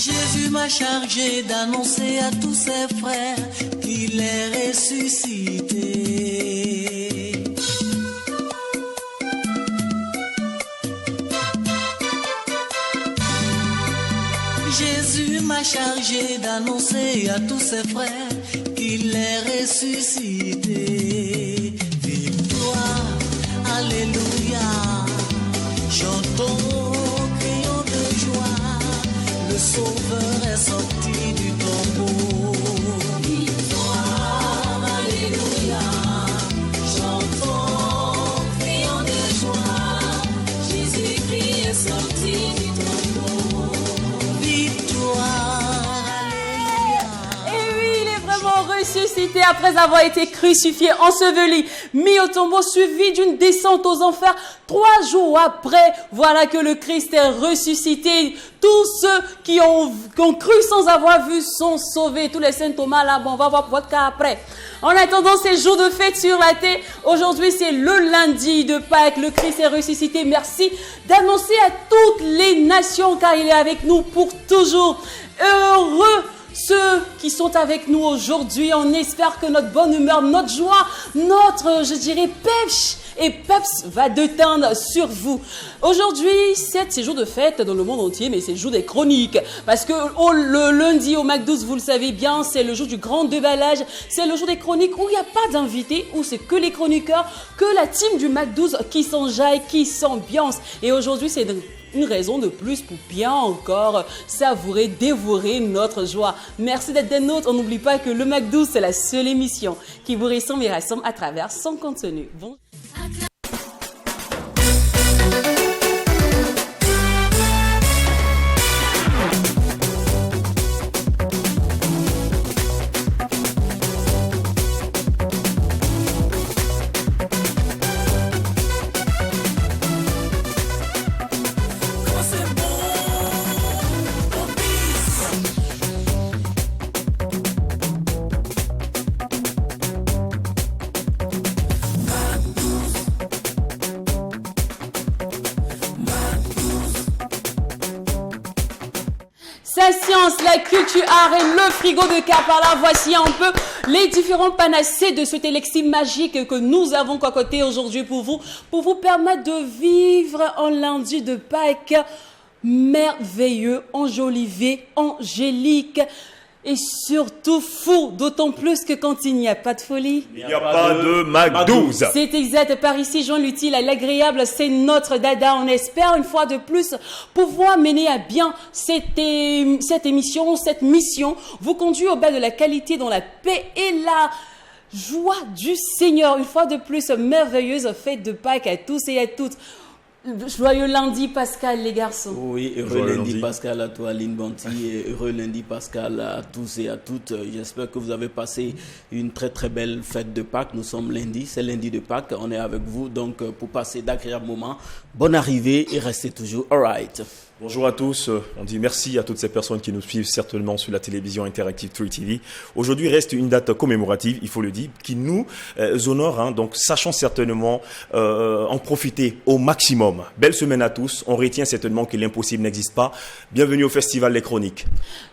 Jésus m'a chargé d'annoncer à tous ses frères qu'il est ressuscité. Jésus m'a chargé d'annoncer à tous ses frères qu'il est ressuscité. Victoire, alléluia, chantons, crions de joie, le Sauveur est sorti du tombeau. Victoire, alléluia, chantons, crions de joie, Jésus-Christ est sorti du tombeau. Ressuscité après avoir été crucifié, enseveli, mis au tombeau, suivi d'une descente aux enfers. 3 jours après, voilà que le Christ est ressuscité. Tous ceux qui ont cru sans avoir vu sont sauvés. Tous les saints Thomas là, bon, on va voir votre cas après. En attendant ces jours de fête sur la terre, aujourd'hui c'est le lundi de Pâques. Le Christ est ressuscité. Merci d'annoncer à toutes les nations car il est avec nous pour toujours. Heureux ceux qui sont avec nous aujourd'hui, on espère que notre bonne humeur, notre joie, notre, je dirais, pêche et peps va déteindre sur vous. Aujourd'hui, c'est jour de fête dans le monde entier, mais c'est le jour des chroniques. Parce que le lundi au McDo, vous le savez bien, c'est le jour du grand déballage. C'est le jour des chroniques où il n'y a pas d'invités, où c'est que les chroniqueurs, que la team du McDo qui s'enjaille, qui s'ambiance. Et aujourd'hui, c'est une raison de plus pour bien encore savourer, dévorer notre joie. Merci d'être des nôtres. On n'oublie pas que le McDo, c'est la seule émission qui vous ressemble et rassemble à travers son contenu. Bon. Sa science, la culture, art et le frigo de Kapala. Voici un peu les différents panacées de cet élixir magique que nous avons concocté aujourd'hui pour vous permettre de vivre un lundi de Pâques merveilleux, enjolivé, angélique. Et surtout fou, d'autant plus que quand il n'y a pas de folie, il n'y a pas de McDo. C'est exact, par ici, joint l'utile à l'agréable, c'est notre dada. On espère une fois de plus pouvoir mener à bien cette émission, cette mission, vous conduire au bas de la qualité dans la paix et la joie du Seigneur. Une fois de plus, merveilleuse fête de Pâques à tous et à toutes. Joyeux lundi Pascal les garçons. Oui, heureux lundi Pascal à toi Lynn Banti et heureux lundi Pascal à tous et à toutes. J'espère que vous avez passé une très très belle fête de Pâques. Nous sommes lundi, c'est lundi de Pâques. On est avec vous donc pour passer d'agréables moments. Bonne arrivée et restez toujours alright. Bonjour à tous, on dit merci à toutes ces personnes qui nous suivent certainement sur la télévision interactive 3TV. Aujourd'hui reste une date commémorative, il faut le dire, qui nous honore, hein, donc sachons certainement en profiter au maximum. Belle semaine à tous, on retient certainement que l'impossible n'existe pas. Bienvenue au Festival Les Chroniques.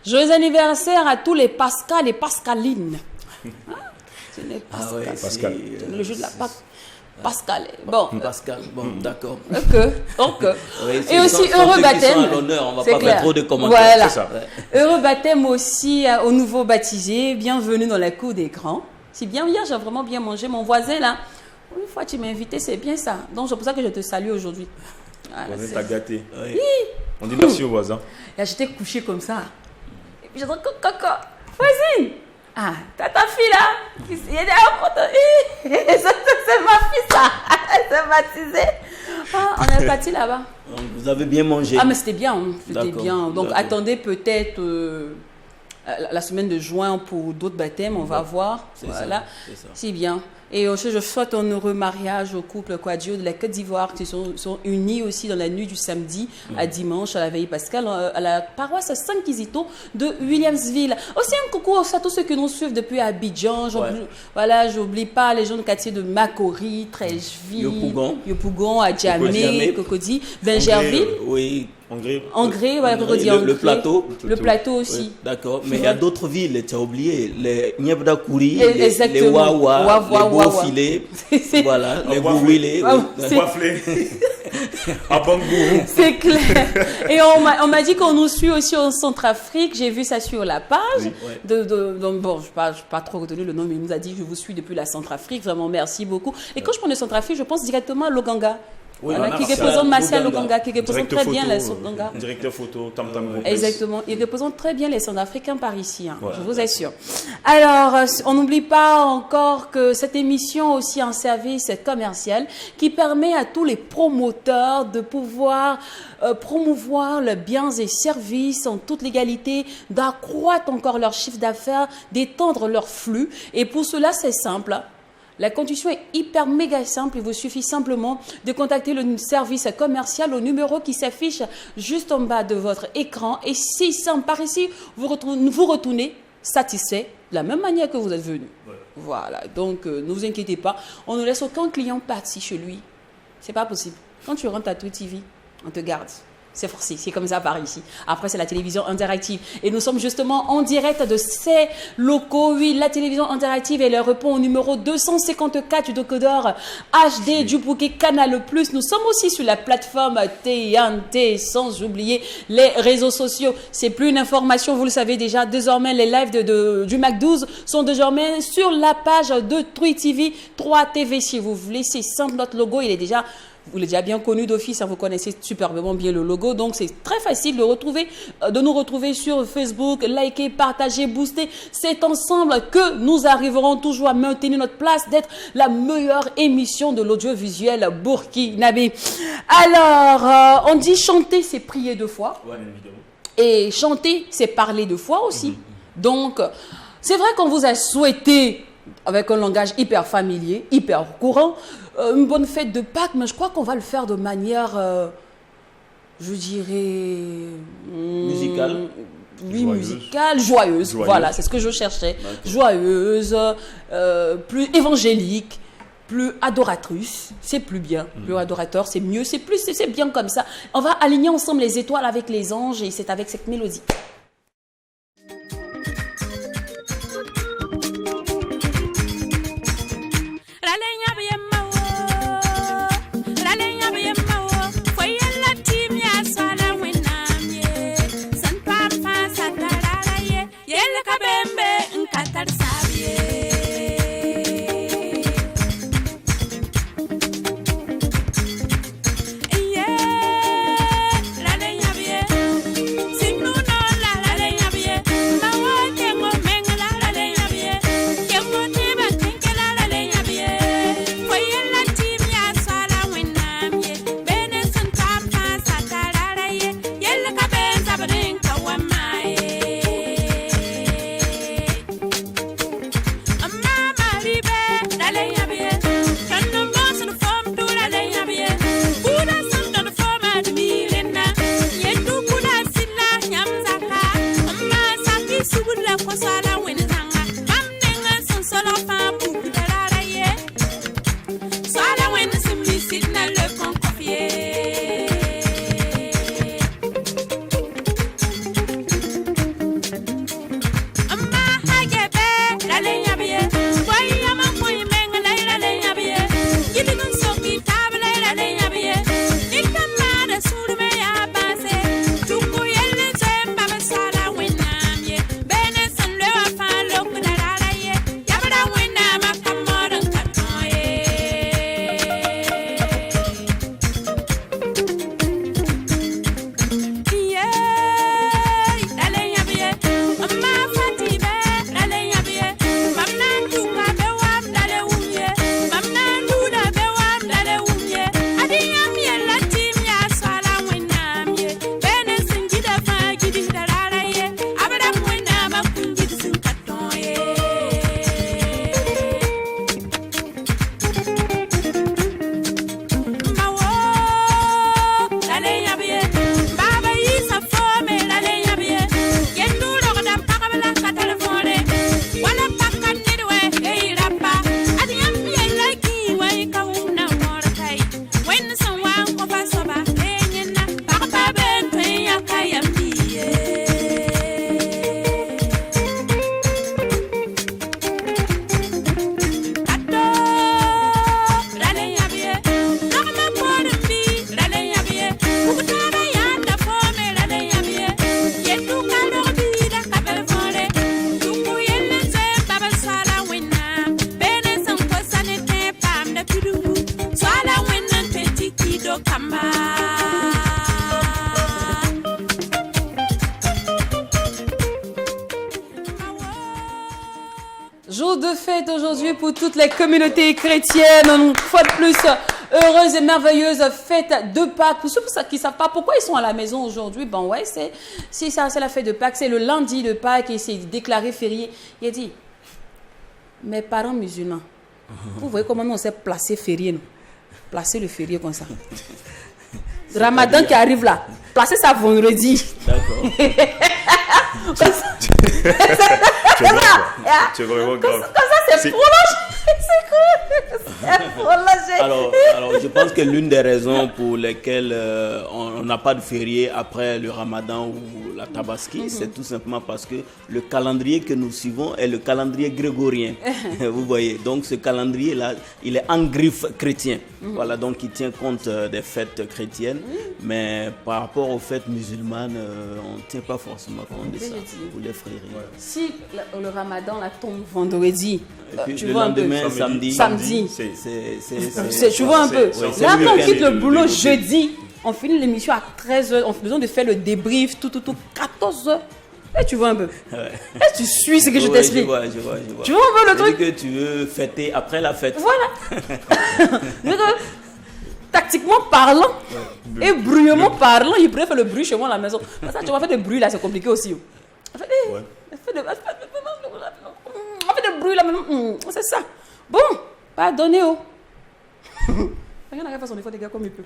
Joyeux anniversaire à tous les Pascal et Pascalines. Ce n'est Pascal, Pascal. Le jeu de la Pâque. Pascal. Bon. Pascal, bon, d'accord. Ok. Oui, et aussi heureux baptême. On va pas faire trop de commentaires. Voilà. C'est ça. Heureux baptême aussi aux nouveaux baptisés. Bienvenue dans la cour des grands. C'est bien, hier j'ai vraiment bien mangé. Mon voisin là, une fois tu m'as invité, c'est bien ça. Donc c'est pour ça que je te salue aujourd'hui. Voilà, voisin t'a gâté. Oui. On dit merci au voisin. Là j'étais couché comme ça. Et puis j'ai dit coco, voisine. Ah, t'as ta fille là, il est derrière c'est ma fille ça, elle s'est baptisée. Ah, on est parti là-bas. Donc, vous avez bien mangé. Ah mais c'était bien, c'était D'accord. bien. Donc attendez peut-être la semaine de juin pour d'autres baptêmes, on va voir. Voilà, c'est bien. Et je souhaite un heureux mariage au couple Quadio de la Côte d'Ivoire qui sont unis aussi dans la nuit du samedi à dimanche à la veille pascale à la paroisse Saint-Kizito de Williamsville. Aussi un coucou à tous ceux qui nous suivent depuis Abidjan. Voilà, j'oublie pas les gens du quartier de Makori, Trècheville, Yopougon, Adjamé, Cocody, Benjerville. Oui. En grès, ouais, le plateau. Le plateau aussi. Oui, d'accord, mais il y a d'autres villes, tu as oublié, les Niebdakouri, les Wawa, les Beaux-Filets, voilà, les Bouilés. C'est clair. Et on m'a dit qu'on nous suit aussi en Centrafrique. J'ai vu ça sur la page. Oui, ouais. Donc bon, je n'ai pas trop retenu le nom, mais il nous a dit je vous suis depuis la Centrafrique. Vraiment, merci beaucoup. Et quand je prends le Centrafrique, je pense directement à Loganga. Oui, voilà, qui représente Martial Loganga, qui représente très bien les Loganga. Directeur photo, Tam Tam Group. Exactement, il représente très bien les Centrafricains par ici, hein, ouais, je vous assure. Alors, on n'oublie pas encore que cette émission a aussi un service commercial qui permet à tous les promoteurs de pouvoir promouvoir leurs biens et services en toute légalité, d'accroître encore leur chiffre d'affaires, d'étendre leur flux. Et pour cela, c'est simple. La condition est hyper méga simple. Il vous suffit simplement de contacter le service commercial au numéro qui s'affiche juste en bas de votre écran. Et c'est simple, par ici, vous retournez satisfait de la même manière que vous êtes venu. Ouais. Voilà, donc ne vous inquiétez pas. On ne laisse aucun client partir chez lui. C'est pas possible. Quand tu rentres à True TV, on te garde. C'est forcé, c'est comme ça par ici. Après, c'est la télévision interactive. Et nous sommes justement en direct de ces locaux. Oui, la télévision interactive, elle répond au numéro 254 du décodeur HD du bouquet Canal+. Nous sommes aussi sur la plateforme TNT, sans oublier les réseaux sociaux. C'est plus une information, vous le savez déjà. Désormais, les lives du Mac 12 sont désormais sur la page de True TV, 3 TV si vous voulez. C'est simple, notre logo, il est déjà... Vous l'avez déjà bien connu d'office, hein, vous connaissez superbement bien le logo. Donc, c'est très facile de nous retrouver sur Facebook, liker, partager, booster. C'est ensemble que nous arriverons toujours à maintenir notre place, d'être la meilleure émission de l'audiovisuel burkinabé. Alors, on dit chanter, c'est prier deux fois. Ouais, évidemment. Et chanter, c'est parler deux fois aussi. Donc, c'est vrai qu'on vous a souhaité, avec un langage hyper familier, hyper courant, une bonne fête de Pâques, mais je crois qu'on va le faire de manière, je dirais... musicale. Oui, musicale, joyeuse. Voilà, c'est ce que je cherchais. Joyeuse, plus évangélique, plus adoratrice. C'est plus bien. Plus adorateur, c'est mieux. C'est bien comme ça. On va aligner ensemble les étoiles avec les anges et c'est avec cette mélodie. Jour de fête aujourd'hui pour toutes les communautés chrétiennes. Une fois de plus, heureuse et merveilleuse fête de Pâques. Pour ceux qui ne savent pas pourquoi ils sont à la maison aujourd'hui, ben ouais, c'est la fête de Pâques. C'est le lundi de Pâques et c'est déclaré férié. Il a dit, mes parents musulmans, vous voyez comment nous on s'est placé férié, nous. Placer le férié comme ça. Ramadan qui arrive là, placer ça vendredi. D'accord. Tu es vraiment grave. Comme ça, c'est prolongé. C'est cool. C'est prolongé. Alors, je pense que l'une des raisons pour lesquelles on n'a pas de férié après le Ramadan ou la Tabaski, c'est tout simplement parce que le calendrier que nous suivons est le calendrier grégorien. Vous voyez, donc ce calendrier-là, il est en griffe chrétien. Voilà, donc il tient compte des fêtes chrétiennes, mais par rapport aux fêtes musulmanes, on ne tient pas forcément compte de ça. Pour les frères. Si le Ramadan la tombe vendredi, puis tu le vois un peu. lendemain, samedi. Tu vois un peu. Ouais, Là, c'est on le quitte le week-end. boulot jeudi, on finit l'émission à 13h, on a besoin de faire le débrief, 14h. Et tu vois un peu. Et tu suis ce que je t'explique. Je vois. Tu vois un peu le truc. Que tu veux fêter après la fête. Voilà. Tactiquement parlant et bruyamment parlant, il préfère le bruit chez moi à la maison. Parce que tu vas faire des bruits là, c'est compliqué aussi. On fait des bruits là maintenant. C'est ça. Bon, pardonnez. Rien n'arrive à son effort, des gars, comme il peut.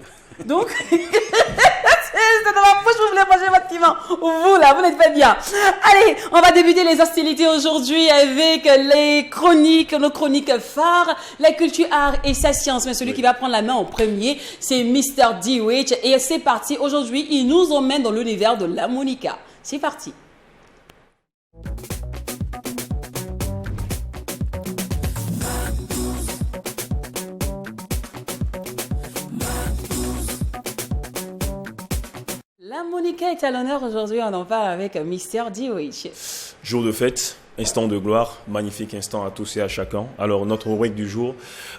Donc, c'est dans ma bouche, vous voulez manger votre piment. Vous, là, vous n'êtes pas bien. Allez, on va débuter les hostilités aujourd'hui avec les chroniques, nos chroniques phares, la culture, art et sa science. Mais celui qui va prendre la main en premier, c'est Mr. D-Witch. Et c'est parti. Aujourd'hui, il nous emmène dans l'univers de l'harmonica. C'est parti. L'harmonica est à l'honneur aujourd'hui, on en parle avec Mr. D-Witch. Jour de fête, instant de gloire, magnifique instant à tous et à chacun. Alors notre rubrique du jour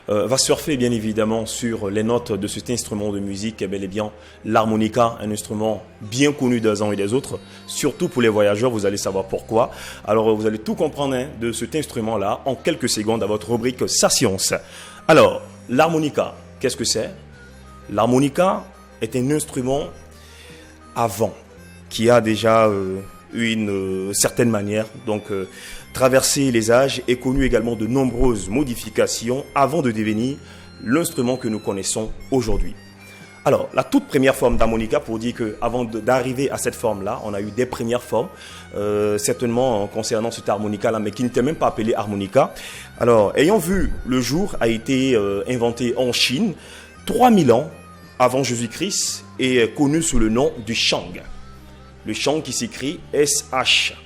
va surfer bien évidemment sur les notes de cet instrument de musique, et bel et bien l'harmonica, un instrument bien connu des uns et des autres, surtout pour les voyageurs, vous allez savoir pourquoi. Alors vous allez tout comprendre de cet instrument-là en quelques secondes à votre rubrique Sa Science. Alors, l'harmonica, qu'est-ce que c'est? L'harmonica est un instrument avant, qui a déjà eu une certaine manière, donc traversé les âges et connu également de nombreuses modifications avant de devenir l'instrument que nous connaissons aujourd'hui. Alors, la toute première forme d'harmonica, pour dire qu'avant d'arriver à cette forme-là, on a eu des premières formes, certainement concernant cet harmonica-là, mais qui n'était même pas appelé harmonica. Alors, ayant vu le jour, a été inventé en Chine 3000 ans avant Jésus-Christ est connu sous le nom du shang. Le shang qui s'écrit S-H-E-N-G.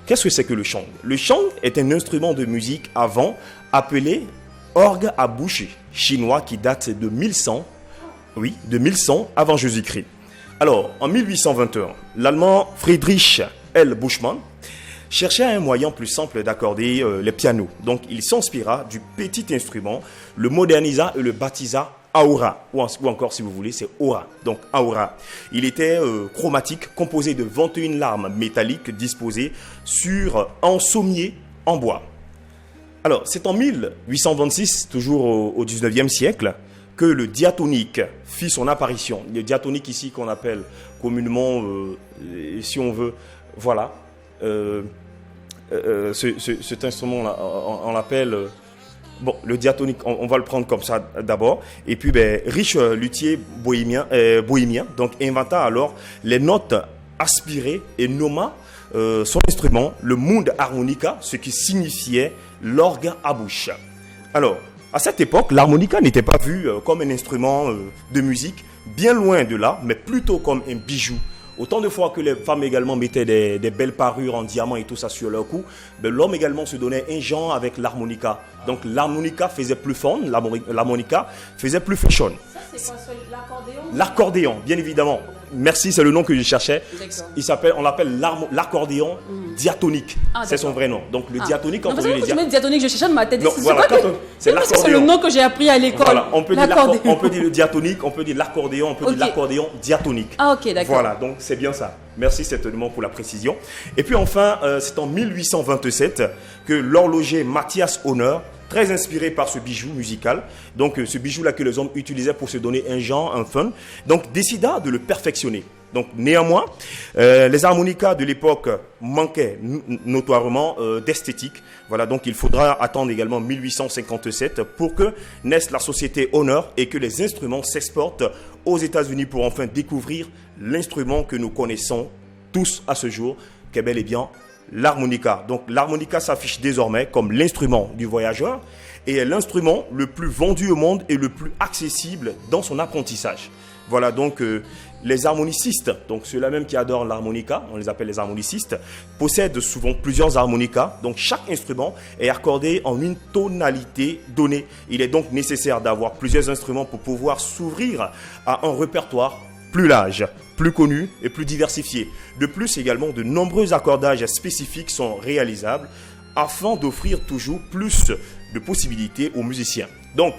Qu'est-ce que c'est que le shang? Le shang est un instrument de musique avant appelé orgue à boucher chinois qui date de 1100, de 1100 avant Jésus-Christ. Alors, en 1821, l'allemand Friedrich L. Buchmann cherchait un moyen plus simple d'accorder les pianos. Donc, il s'inspira du petit instrument, le modernisa et le baptisa aura, ou encore si vous voulez, c'est aura, donc aura. Il était chromatique, composé de 21 lames métalliques disposées sur un sommier en bois. Alors, c'est en 1826, toujours au 19e siècle, que le diatonique fit son apparition. Le diatonique ici qu'on appelle communément, si on veut, voilà, cet instrument-là, on l'appelle... Bon, le diatonique, on va le prendre comme ça d'abord. Et puis, riche luthier bohémien, donc inventa alors les notes aspirées et nomma son instrument le mundharmonica, ce qui signifiait l'orgue à bouche. Alors, à cette époque, l'harmonica n'était pas vu comme un instrument de musique, bien loin de là, mais plutôt comme un bijou. Autant de fois que les femmes également mettaient des belles parures en diamant et tout ça sur leur cou, l'homme également se donnait un genre avec l'harmonica. Donc l'harmonica faisait plus fun, l'harmonica faisait plus fashion. Ça, c'est quoi, l'accordéon? L'accordéon, bien évidemment. Merci, c'est le nom que je cherchais. On l'appelle l'accordéon diatonique. C'est son vrai nom. Donc le diatonique, quand on dit diatonique, je cherchais dans ma tête. C'est l'accordéon. C'est le nom que j'ai appris à l'école. Voilà, on peut dire le diatonique, on peut dire l'accordéon, on peut dire l'accordéon diatonique. Ah ok, d'accord. Voilà, donc c'est bien ça. Merci certainement pour la précision. Et puis enfin, c'est en 1827 que l'horloger Matthias Honor, très inspiré par ce bijou musical, donc ce bijou-là que les hommes utilisaient pour se donner un genre, un fun, donc décida de le perfectionner. Donc néanmoins, les harmonicas de l'époque manquaient notoirement d'esthétique. Voilà, donc il faudra attendre également 1857 pour que naisse la société Honor et que les instruments s'exportent aux États-Unis pour enfin découvrir l'instrument que nous connaissons tous à ce jour, qui est bel et bien l'harmonica. Donc l'harmonica s'affiche désormais comme l'instrument du voyageur et est l'instrument le plus vendu au monde et le plus accessible dans son apprentissage. Voilà donc les harmonicistes, donc ceux-là même qui adorent l'harmonica, on les appelle les harmonicistes, possèdent souvent plusieurs harmonicas. Donc chaque instrument est accordé en une tonalité donnée. Il est donc nécessaire d'avoir plusieurs instruments pour pouvoir s'ouvrir à un répertoire plus large, plus connu et plus diversifié. De plus également, de nombreux accordages spécifiques sont réalisables afin d'offrir toujours plus de possibilités aux musiciens. Donc,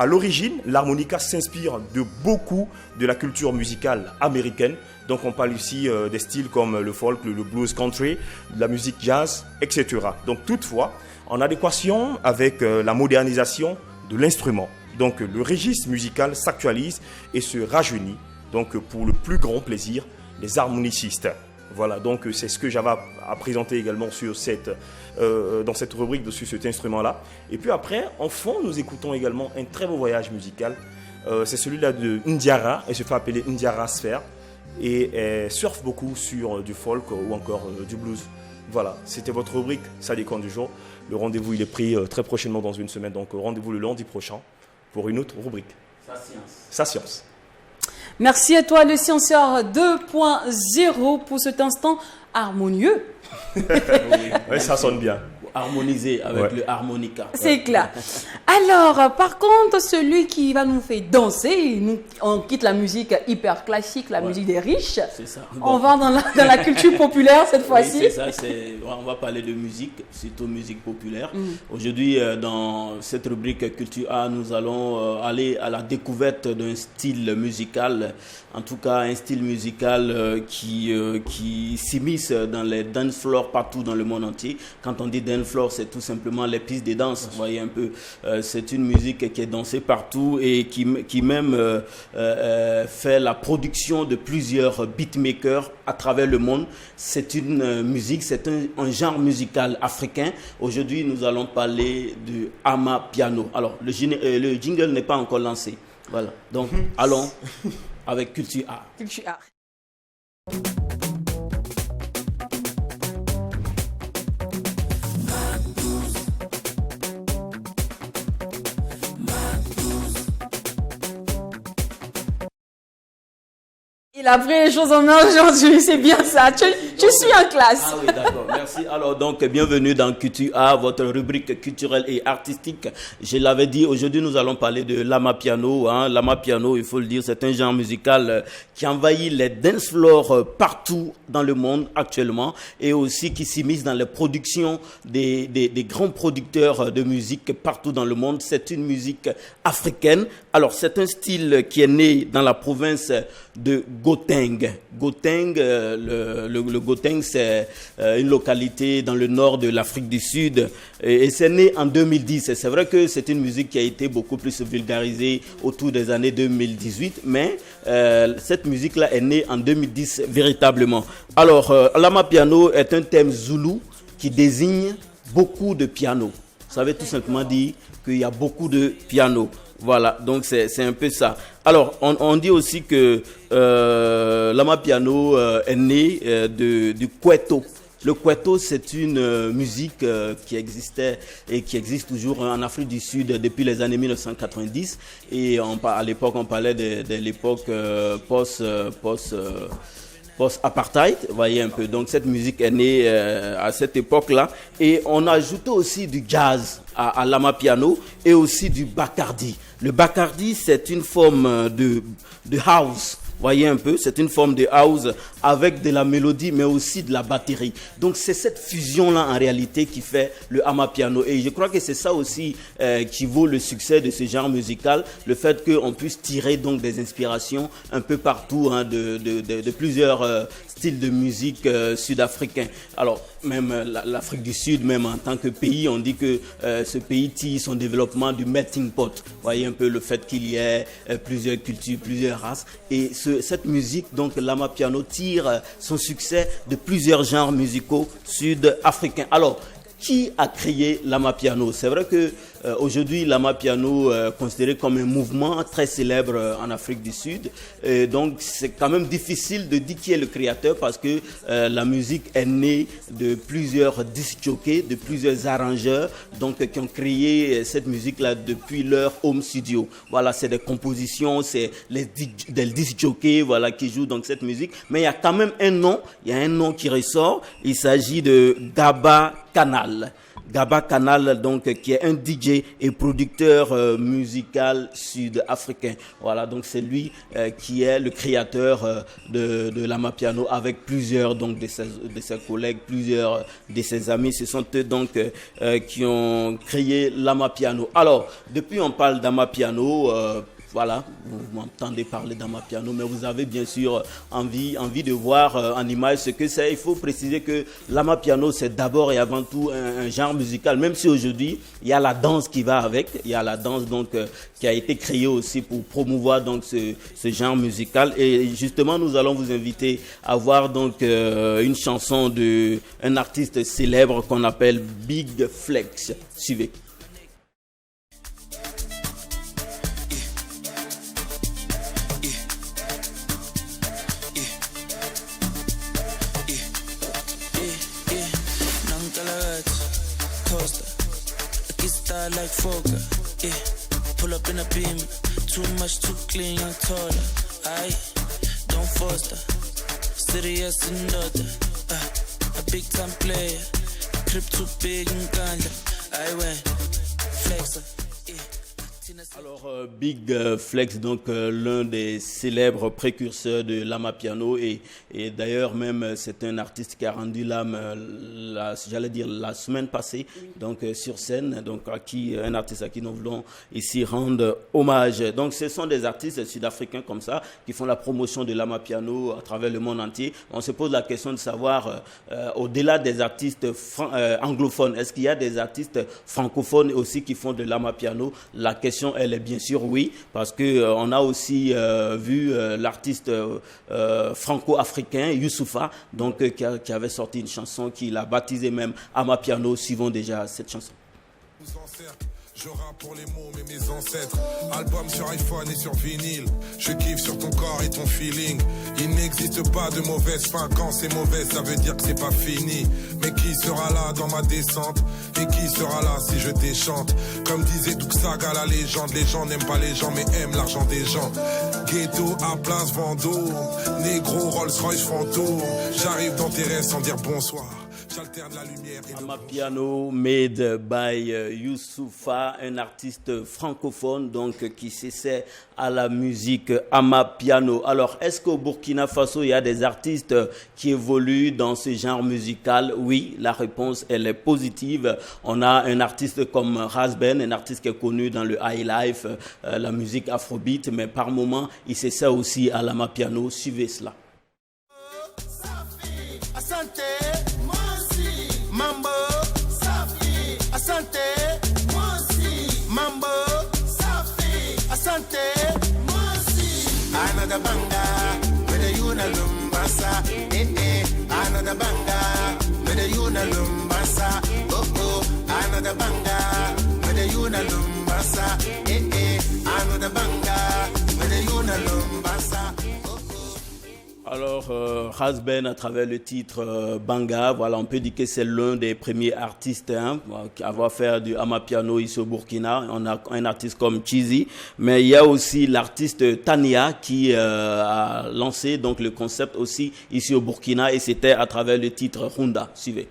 à l'origine, l'harmonica s'inspire de beaucoup de la culture musicale américaine. Donc on parle ici des styles comme le folk, le blues country, la musique jazz, etc. Donc toutefois, en adéquation avec la modernisation de l'instrument. Donc le registre musical s'actualise et se rajeunit. Donc pour le plus grand plaisir des harmonicistes. Voilà, donc c'est ce que j'avais à présenter également sur dans cette rubrique sur cet instrument-là. Et puis après, en fond, nous écoutons également un très beau voyage musical. C'est celui-là de Ndiara, elle se fait appeler Ndiara Sphère. Et elle surfe beaucoup sur du folk ou encore du blues. Voilà, c'était votre rubrique, ça dépend du jour. Le rendez-vous, il est pris très prochainement dans une semaine. Donc rendez-vous le lundi prochain pour une autre rubrique. Sa science. Merci à toi, le Scienceur 2.0, pour cet instant harmonieux. Oui, ça sonne bien. Harmoniser avec le harmonica. C'est clair. Alors, par contre, celui qui va nous faire danser, on quitte la musique hyper classique, la musique des riches. C'est ça. On va dans la culture populaire cette fois-ci. Oui, c'est ça. On va parler de musique, surtout musique populaire. Aujourd'hui, dans cette rubrique Culture A, nous allons aller à la découverte d'un style musical, en tout cas un style musical qui s'immisce dans les dance floors partout dans le monde entier. Quand on dit dance floor, c'est tout simplement les pistes de danse. Vous voyez un peu, c'est une musique qui est dansée partout et qui même fait la production de plusieurs beatmakers à travers le monde. C'est une musique, c'est un genre musical africain. Aujourd'hui, nous allons parler du Amapiano. Alors, le jingle n'est pas encore lancé. Voilà. Donc, allons avec Culture A. Culture A. Il a pris les choses en main aujourd'hui, c'est bien ça. Tu suis en classe. Ah oui, d'accord, merci. Alors donc, bienvenue dans Culture A, votre rubrique culturelle et artistique. Je l'avais dit, aujourd'hui nous allons parler de l'Amapiano. L'Amapiano, il faut le dire, c'est un genre musical qui envahit les dance floors partout dans le monde actuellement et aussi qui s'immisce dans les productions des grands producteurs de musique partout dans le monde. C'est une musique africaine. Alors, c'est un style qui est né dans la province de Gauteng. Le Gauteng, c'est une localité dans le nord de l'Afrique du Sud et c'est né en 2010. Et c'est vrai que c'est une musique qui a été beaucoup plus vulgarisée autour des années 2018, mais cette musique-là est née en 2010 véritablement. Alors, l'Amapiano est un thème zoulou qui désigne beaucoup de pianos. Ça veut tout simplement dire qu'il y a beaucoup de pianos. Voilà, donc c'est un peu ça. Alors, on dit aussi que l'Amapiano est né du Kwaito. Le Kwaito, c'est une musique qui existait et qui existe toujours en Afrique du Sud depuis les années 1990. Et à l'époque, on parlait de l'époque post-apartheid, vous voyez un peu. Donc cette musique est née à cette époque-là. Et on a ajouté aussi du jazz à l'Amapiano et aussi du Bacardi. Le Bacardi, c'est une forme de house. Voyez un peu, c'est une forme de house avec de la mélodie mais aussi de la batterie. Donc c'est cette fusion-là en réalité qui fait le Amapiano. Et je crois que c'est ça aussi qui vaut le succès de ce genre musical, le fait qu'on puisse tirer donc des inspirations un peu partout de plusieurs style de musique sud-africain. Alors, même l'Afrique du Sud, même en tant que pays, on dit que ce pays tire son développement du melting pot. Vous voyez un peu le fait qu'il y ait plusieurs cultures, plusieurs races. Et cette musique, donc l'Amapiano, tire son succès de plusieurs genres musicaux sud-africains. Alors, qui a créé l'Amapiano? C'est vrai que aujourd'hui, l'Amapiano est considéré comme un mouvement très célèbre en Afrique du Sud. Et donc, c'est quand même difficile de dire qui est le créateur parce que la musique est née de plusieurs disc jockeys, de plusieurs arrangeurs, donc qui ont créé cette musique-là depuis leur home studio. Voilà, c'est des compositions, c'est des disc jockeys, voilà, qui jouent donc cette musique. Mais il y a quand même un nom, il y a un nom qui ressort. Il s'agit de Gaba Canal. Gaba Canal, donc, qui est un DJ et producteur musical sud-africain. Voilà, donc c'est lui qui est le créateur de l'Amapiano avec plusieurs donc de ses collègues, plusieurs de ses amis. Ce sont eux donc qui ont créé l'Amapiano. Alors, depuis on parle d'Amapiano. Voilà, vous m'entendez parler d'Amapiano, mais vous avez bien sûr envie de voir en image ce que c'est. Il faut préciser que l'Amapiano, c'est d'abord et avant tout un genre musical, même si aujourd'hui, il y a la danse qui va avec. Il y a la danse donc qui a été créée aussi pour promouvoir donc ce genre musical. Et justement, nous allons vous inviter à voir donc une chanson d'un artiste célèbre qu'on appelle Big Flex. Suivez. Like Fokker, yeah. Pull up in a beam, too much, too clean, young taller. Aye, don't foster. Serious and daughter, a big time player. Crip too big and ganja. I went flexer. Alors, Big Flex, donc l'un des célèbres précurseurs de l'Amapiano et d'ailleurs même c'est un artiste qui a rendu l'âme, j'allais dire la semaine passée, donc sur scène, donc un artiste à qui nous voulons ici rendre hommage. Donc ce sont des artistes sud-africains comme ça qui font la promotion de l'Amapiano à travers le monde entier. On se pose la question de savoir, au-delà des artistes anglophones, est-ce qu'il y a des artistes francophones aussi qui font de l'Amapiano? La question elle est bien sûr oui, parce que on a aussi vu l'artiste franco-africain Youssoupha, donc qui avait sorti une chanson qu'il a baptisée même Amapiano. Suivons déjà cette chanson. Je rappe pour les mots, mais mes ancêtres. Album sur iPhone et sur vinyle. Je kiffe sur ton corps et ton feeling. Il n'existe pas de mauvaise fin. Quand c'est mauvais, ça veut dire que c'est pas fini. Mais qui sera là dans ma descente? Et qui sera là si je déchante? Comme disait Duxaga, la légende. Les gens n'aiment pas les gens, mais aiment l'argent des gens. Ghetto à Place Vendôme. Négro, Rolls-Royce fantôme. J'arrive dans tes rêves sans dire bonsoir. Amapiano made by Youssoupha, un artiste francophone donc qui s'essaie à la musique Amapiano. Alors, est-ce qu'au Burkina Faso, il y a des artistes qui évoluent dans ce genre musical? Oui, la réponse, elle est positive. On a un artiste comme Razben, un artiste qui est connu dans le high life, la musique afrobeat, mais par moment, il s'essaie aussi à l'Amapiano. Suivez cela. Asante, Mambo, Safi, Asante, Mosi, Mambo, Safi, Asante, Mosi. Another banga, with a Lumbasa, another banga, with a Lumbasa, another banga, with a Lumbasa, another banga, with a Lumbasa. Alors, Razben, à travers le titre Banga, voilà, on peut dire que c'est l'un des premiers artistes à avoir fait du Amapiano ici au Burkina. On a un artiste comme Cheesy, mais il y a aussi l'artiste Tania qui a lancé donc le concept aussi ici au Burkina et c'était à travers le titre Runda. Suivez.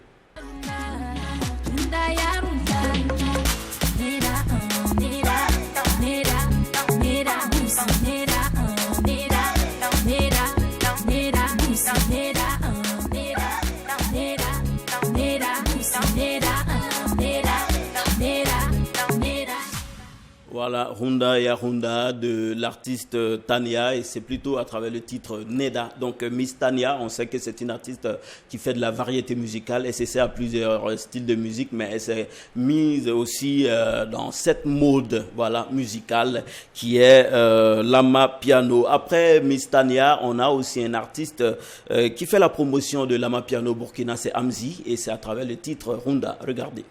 Voilà, Runda et Arunda de l'artiste Tania, et c'est plutôt à travers le titre Neda. Donc Miss Tania, on sait que c'est une artiste qui fait de la variété musicale et s'essaie à plusieurs styles de musique, mais elle s'est mise aussi dans cette mode, voilà, musicale qui est l'ama piano. Après Miss Tania, on a aussi un artiste qui fait la promotion de l'ama piano Burkina, c'est Amzi, et c'est à travers le titre Runda. Regardez.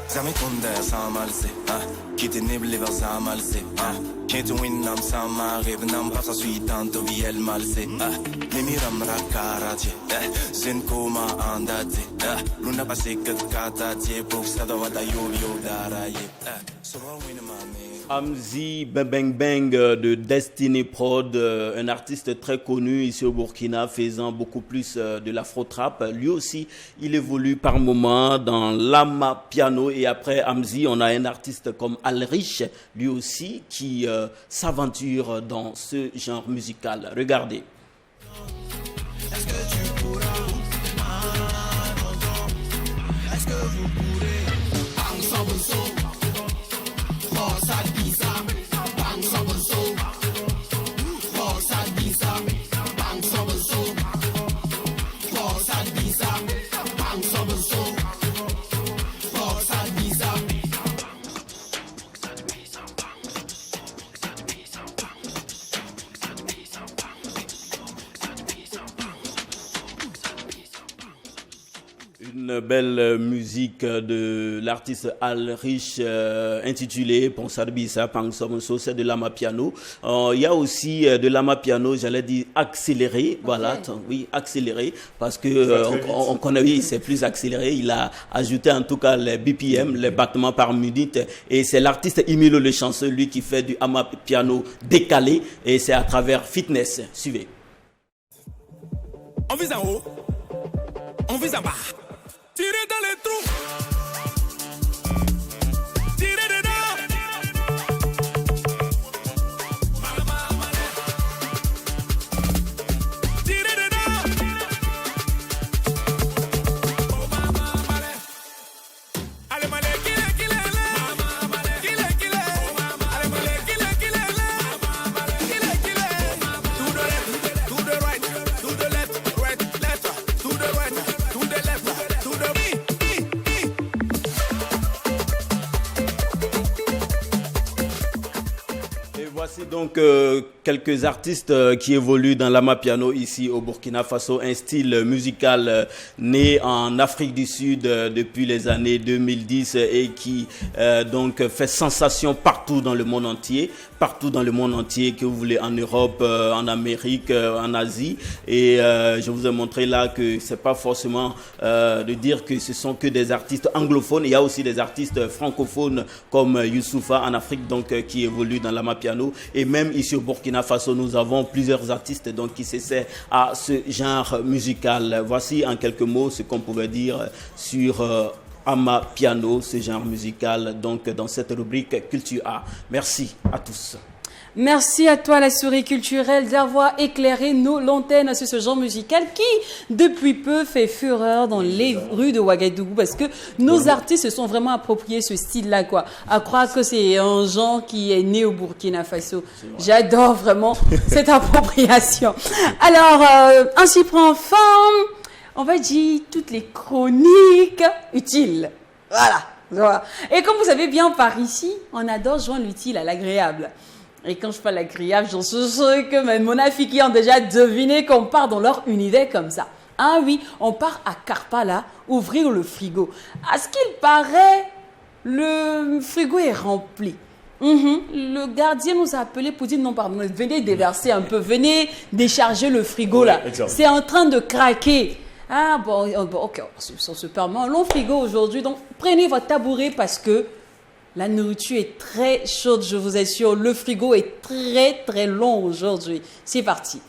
Zami kunde sa malse, kiti nibli va sa malse, kintu winnam sa marib nam pasa suitanto viel malse, nimiram rakarati, zin koma andati, luna pasikat katati, puf sada wada yo daraye, so win mami. Amzi Bang Bang de Destiny Prod, un artiste très connu ici au Burkina, faisant beaucoup plus de l'afro-trap. Lui aussi, il évolue par moments dans l'ama piano. Et après Amzi, on a un artiste comme Alrich, lui aussi, qui s'aventure dans ce genre musical. Regardez. Est-ce que tu pourras, est-ce que vous pourrez, ensemble saut. Une belle musique de l'artiste Alrich intitulée Ponsarbisa Pangsomso, c'est de l'ama piano. Il y a aussi de l'ama piano, j'allais dire accéléré, voilà, oui, accéléré, parce que on connaît, oui, c'est plus accéléré. Il a ajouté en tout cas les BPM, les battements par minute, et c'est l'artiste Emilio Le Chanceux, lui qui fait du ama piano décalé, et c'est à travers Fitness. Suivez. On vise en haut, on vise en bas. Tirez dans les trous. Tirez dedans. Tirez dedans. Allez, malé, qu'il est là. Qu'il est. Allez, malé, qu'il est là. Qu'il est. To the right, to the left, right, left, to the right, to the left. Voici donc quelques artistes qui évoluent dans l'ama piano ici au Burkina Faso, un style musical né en Afrique du Sud depuis les années 2010 et qui donc fait sensation partout dans le monde entier, que vous voulez, en Europe, en Amérique, en Asie. Et je vous ai montré là que c'est pas forcément de dire que ce sont que des artistes anglophones. Il y a aussi des artistes francophones comme Youssoufa en Afrique, donc qui évoluent dans l'ama piano. Et même ici au Burkina Faso, nous avons plusieurs artistes donc qui s'essaient à ce genre musical. Voici en quelques mots ce qu'on pouvait dire sur ama piano, ce genre musical, donc dans cette rubrique Culture A. Merci à tous. Merci à toi, la souris culturelle, d'avoir éclairé nos lanternes sur ce genre musical qui, depuis peu, fait fureur dans les rues de Ouagadougou parce que nos artistes se sont vraiment appropriés ce style-là, quoi. À croire que c'est un genre qui est né au Burkina Faso. J'adore vraiment cette appropriation. Alors, ainsi prend fin, on va dire, toutes les chroniques utiles. Voilà. Et comme vous savez bien, par ici, on adore joindre l'utile à l'agréable. Et quand je parle agréable, j'en suis sûre que mes monafiki ont déjà deviné qu'on part dans leur univers comme ça. Ah oui, on part à Karpala, ouvrir le frigo. À ce qu'il paraît, le frigo est rempli. Le gardien nous a appelé pour dire non, pardon, venez déverser un peu, venez décharger le frigo là. C'est en train de craquer. Ah bon, ok, on se permet un long frigo aujourd'hui, donc prenez votre tabouret parce que la nourriture est très chaude, je vous assure. Le frigo est très très long aujourd'hui. C'est parti.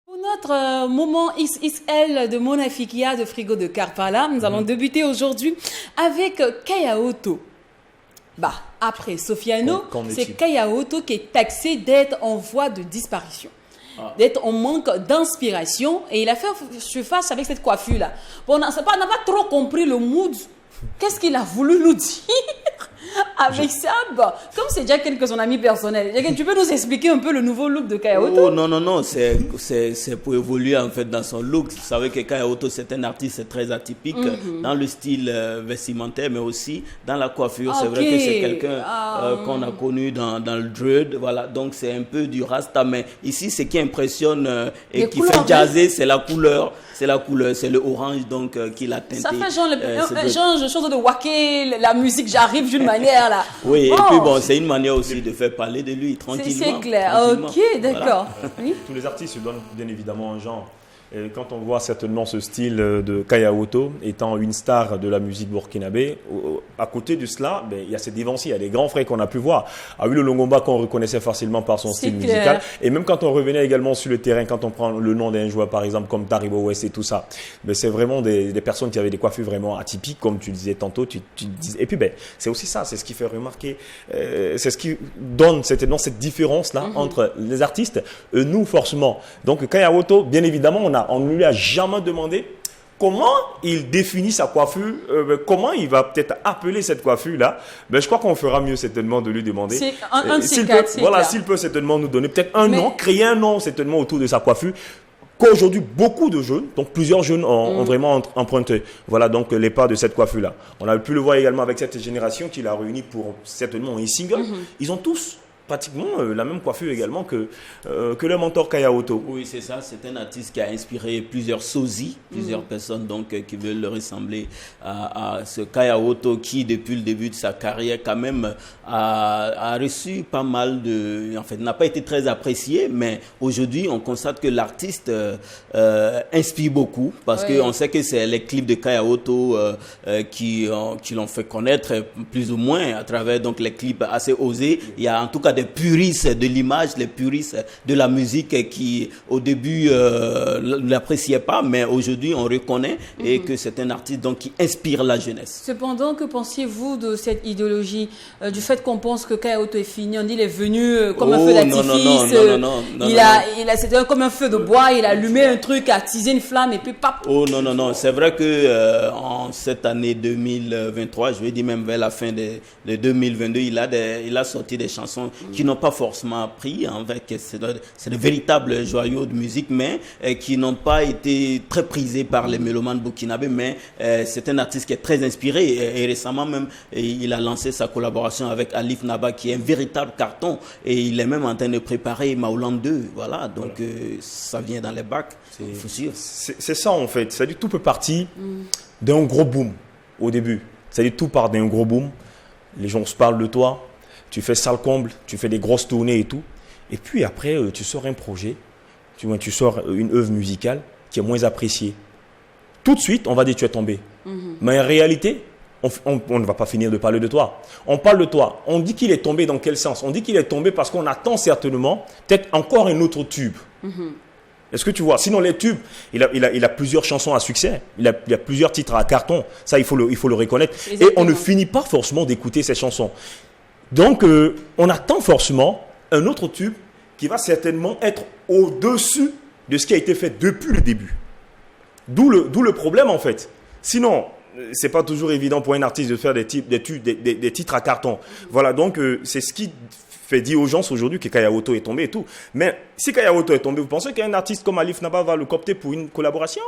Pour notre moment XXL de Mona Fikia de Frigo de Karpala. Nous allons débuter aujourd'hui avec Kaya Oto. Bah, après Sofiano, c'est Kaya Oto qui est taxé d'être en voie de disparition. D'être en manque d'inspiration. Et il a fait surface avec cette coiffure-là. Bon, on n'a pas trop compris le mood. Qu'est-ce qu'il a voulu nous dire avec ça? Bah, comme c'est déjà quelques son ami personnel, tu peux nous expliquer un peu le nouveau look de Kaya Oto? Oh non, c'est pour évoluer en fait dans son look. Vous savez que Kaya Oto, c'est un artiste très atypique dans le style vestimentaire, mais aussi dans la coiffure. C'est vrai que c'est quelqu'un qu'on a connu dans le dread. Voilà, donc c'est un peu du rasta, mais ici, ce qui impressionne et qui fait jazzer, c'est la couleur. C'est la couleur, c'est le orange donc qu'il a teinté. Ça fait genre chose de wacker la musique, j'arrive d'une manière là. Oui, et puis bon, c'est une manière aussi de faire parler de lui tranquillement. C'est clair, ok, d'accord. Voilà. Oui. Tous les artistes se donnent bien évidemment un genre. Et quand on voit certainement ce style de Kaya Oto étant une star de la musique burkinabé, à côté de cela, il y a ses dévanciers, il y a des grands frères qu'on a pu voir. Le Longomba qu'on reconnaissait facilement par son style musical. Et même quand on revenait également sur le terrain, quand on prend le nom d'un joueur par exemple comme Taribo West et tout ça, c'est vraiment des personnes qui avaient des coiffures vraiment atypiques, comme tu disais tantôt. Et puis c'est aussi ça, c'est ce qui fait remarquer, c'est ce qui donne certainement cette différence-là entre les artistes et nous forcément. Donc Kaya Oto, bien évidemment, on ne lui a jamais demandé comment il définit sa coiffure, comment il va peut-être appeler cette coiffure-là. Je crois qu'on fera mieux certainement de lui demander. C'est un de ces quatre. Voilà, s'il peut certainement nous donner peut-être un nom, créer un nom certainement autour de sa coiffure. Qu'aujourd'hui, beaucoup de jeunes, donc plusieurs jeunes ont vraiment emprunté. Voilà donc les pas de cette coiffure-là. On a pu le voir également avec cette génération qui l'a réunie pour certainement un single. Ils ont tous pratiquement la même coiffure également que le mentor Kaya Oto. Oui, c'est ça. C'est un artiste qui a inspiré plusieurs sosies, plusieurs personnes donc qui veulent ressembler à ce Kaya Oto qui, depuis le début de sa carrière, quand même a reçu pas mal de... En fait, n'a pas été très apprécié, mais aujourd'hui, on constate que l'artiste inspire beaucoup parce qu'on sait que c'est les clips de Kaya Oto qui l'ont fait connaître plus ou moins à travers donc les clips assez osés. Il y a en tout cas des puristes de l'image, les puristes de la musique qui au début ne l'appréciaient pas, mais aujourd'hui on reconnaît et que c'est un artiste donc qui inspire la jeunesse. Cependant, que pensiez-vous de cette idéologie, du fait qu'on pense que Kaya Oto est fini, on dit il est venu comme un feu d'artifice, c'était comme un feu de bois, il a allumé un truc, attisé une flamme et puis pap. Oh non, c'est vrai que en cette année 2023, je vais dire même vers la fin de 2022, il a sorti des chansons qui n'ont pas forcément pris, c'est de véritables joyaux de musique, mais qui n'ont pas été très prisés par les mélomanes burkinabés, mais c'est un artiste qui est très inspiré et récemment même, il a lancé sa collaboration avec Alif Naba qui est un véritable carton et il est même en train de préparer Maoulan 2, voilà, donc ça vient dans les bacs, il faut sûr. C'est ça en fait, c'est-à-dire tout peut partir d'un gros boom au début, c'est-à-dire tout part d'un gros boom, les gens se parlent de toi, tu fais sale comble, tu fais des grosses tournées et tout. Et puis après, tu sors un projet, tu sors une œuvre musicale qui est moins appréciée. Tout de suite, on va dire tu es tombé. Mais en réalité, on ne va pas finir de parler de toi. On parle de toi. On dit qu'il est tombé dans quel sens? On dit qu'il est tombé parce qu'on attend certainement peut-être encore un autre tube. Est-ce que tu vois? Sinon, les tubes, il a plusieurs chansons à succès. Il a plusieurs titres à carton. Ça, il faut le reconnaître. Exactement. Et on ne finit pas forcément d'écouter ces chansons. Donc, on attend forcément un autre tube qui va certainement être au-dessus de ce qui a été fait depuis le début. D'où le problème, en fait. Sinon, c'est pas toujours évident pour un artiste de faire des titres à carton. Voilà, donc c'est ce qui fait dire aux gens aujourd'hui que Kaya Oto est tombé et tout. Mais si Kaya Oto est tombé, vous pensez qu'un artiste comme Alif Naba va le coopter pour une collaboration?